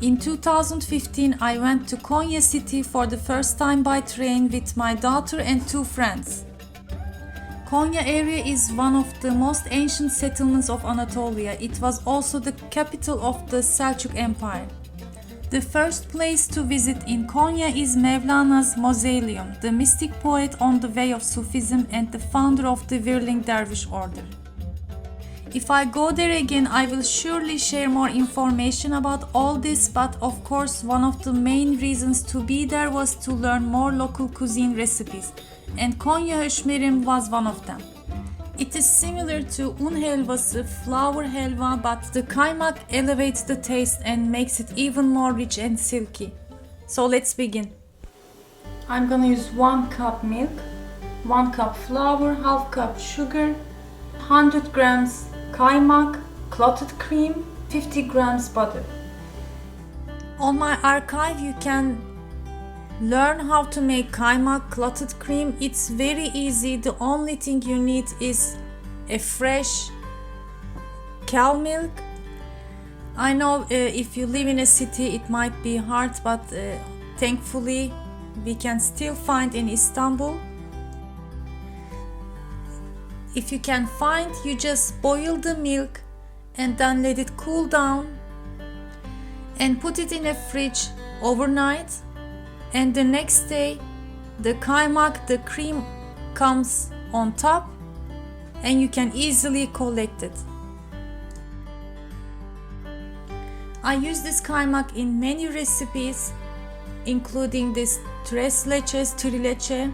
In 2015, I went to Konya city for the first time by train with my daughter and two friends. Konya area is one of the most ancient settlements of Anatolia. It was also the capital of the Selçuk Empire. The first place to visit in Konya is Mevlana''s mausoleum, the mystic poet on the way of Sufism and the founder of the Whirling Dervish order. If I go there again, I will surely share more information about all this, but of course one of the main reasons to be there was to learn more local cuisine recipes, and Konya höşmerim was one of them. It is similar to un helvası, flour helva, but the kaymak elevates the taste and makes it even more rich and silky. So let's begin. I'm gonna use 1 cup milk, 1 cup flour, half cup sugar, 100 grams kaymak, clotted cream, 50 grams butter. On my archive you can learn how to make kaymak clotted cream. It's very easy. The only thing you need is a fresh cow milk. I know if you live in a city it might be hard, but thankfully we can still find in Istanbul. If you can find, you just boil the milk and then let it cool down and put it in a fridge overnight. And the next day the kaymak, the cream comes on top and you can easily collect it. I use this kaymak in many recipes, including this tres leches, trileçe,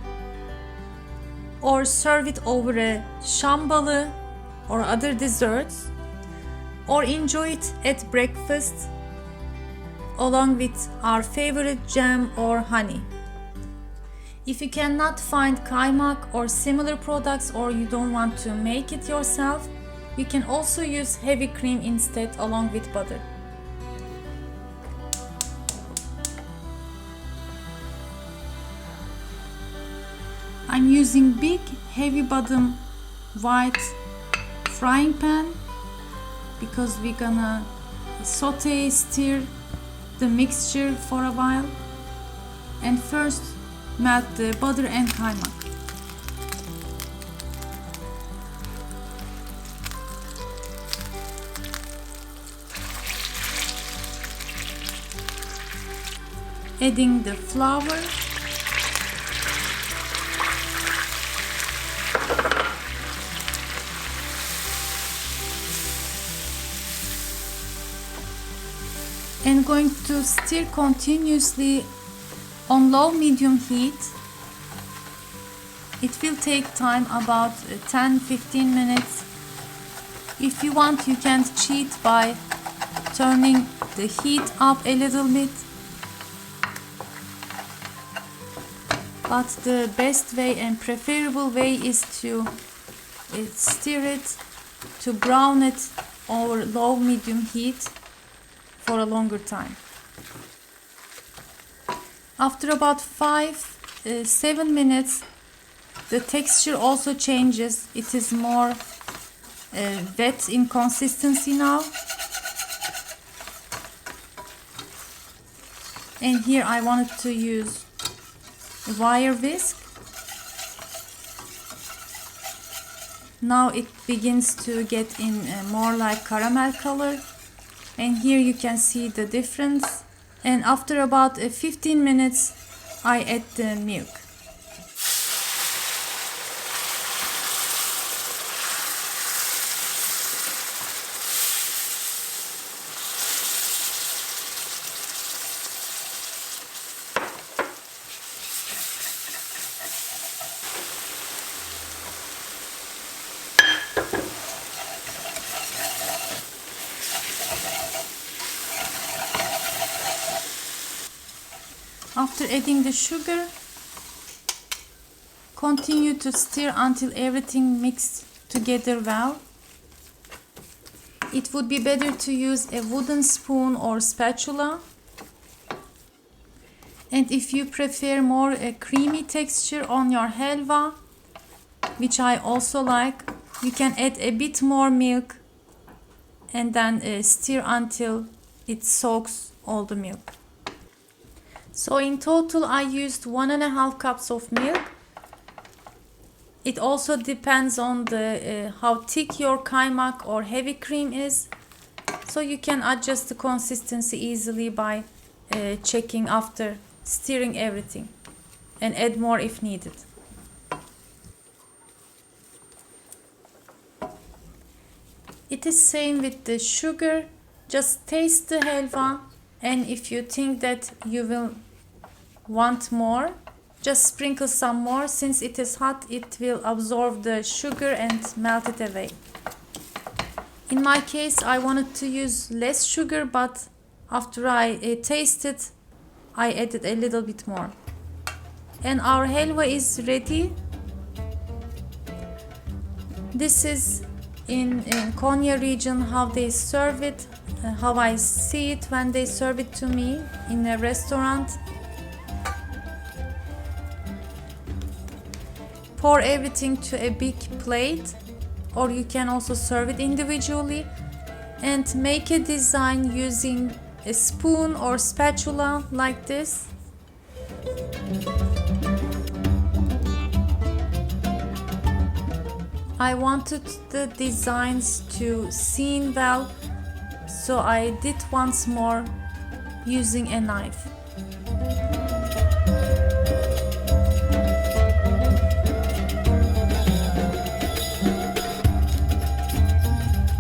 or serve it over a şambalı or other desserts, or enjoy it at breakfast along with our favorite jam or honey. If you cannot find kaymak or similar products, or you don't want to make it yourself, you can also use heavy cream instead along with butter. I'm using big heavy bottom white frying pan because we're gonna saute, stir the mixture for a while, and first melt the butter and kaymak. Adding the flour, and going to stir continuously on low-medium heat. It will take time, about 10-15 minutes. If you want, you can cheat by turning the heat up a little bit. But the best way and preferable way is to stir it, to brown it over low-medium heat for a longer time. After about 5-7 minutes, the texture also changes. It is more wet in consistency now. And here I wanted to use a wire whisk. Now it begins to get in more like caramel color. And here you can see the difference. And after about 15 minutes, I add the milk. After adding the sugar, continue to stir until everything mixed together well. It would be better to use a wooden spoon or spatula. And if you prefer more a creamy texture on your helva, which I also like, you can add a bit more milk and then stir until it soaks all the milk. So in total I used 1.5 cups of milk. It also depends on the how thick your kaymak or heavy cream is. So you can adjust the consistency easily by checking after stirring everything and add more if needed. It is same with the sugar. Just taste the halwa, and if you think that you will want more, just sprinkle some more. Since it is hot, it will absorb the sugar and melt it away. In my case, I wanted to use less sugar, but after I tasted, I added a little bit more. And our halwa is ready. This is in Konya region how they serve it, how I see it when they serve it to me in a restaurant. Pour everything to a big plate, or you can also serve it individually, and make a design using a spoon or spatula like this. I wanted the designs to seem well, so I did once more using a knife.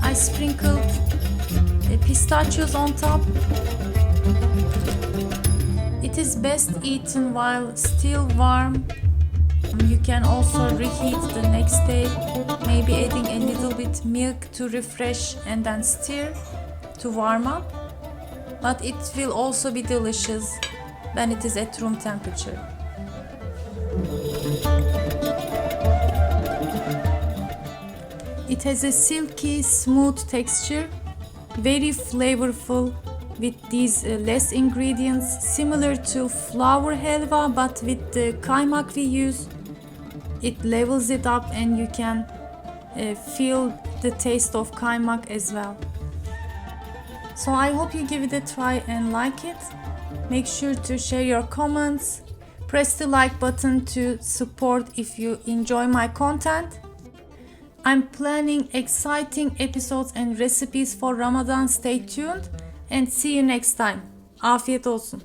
I sprinkled pistachios on top. It is best eaten while still warm. You can also reheat the next day, maybe adding a little bit milk to refresh and then stir to warm up. But it will also be delicious when it is at room temperature. It has a silky, smooth texture, very flavorful with these less ingredients, similar to flour halwa, but with the kaymak we use, it levels it up and you can feel the taste of kaymak as well. So I hope you give it a try and like it. Make sure to share your comments. Press the like button to support if you enjoy my content. I'm planning exciting episodes and recipes for Ramadan. Stay tuned and see you next time. Afiyet olsun.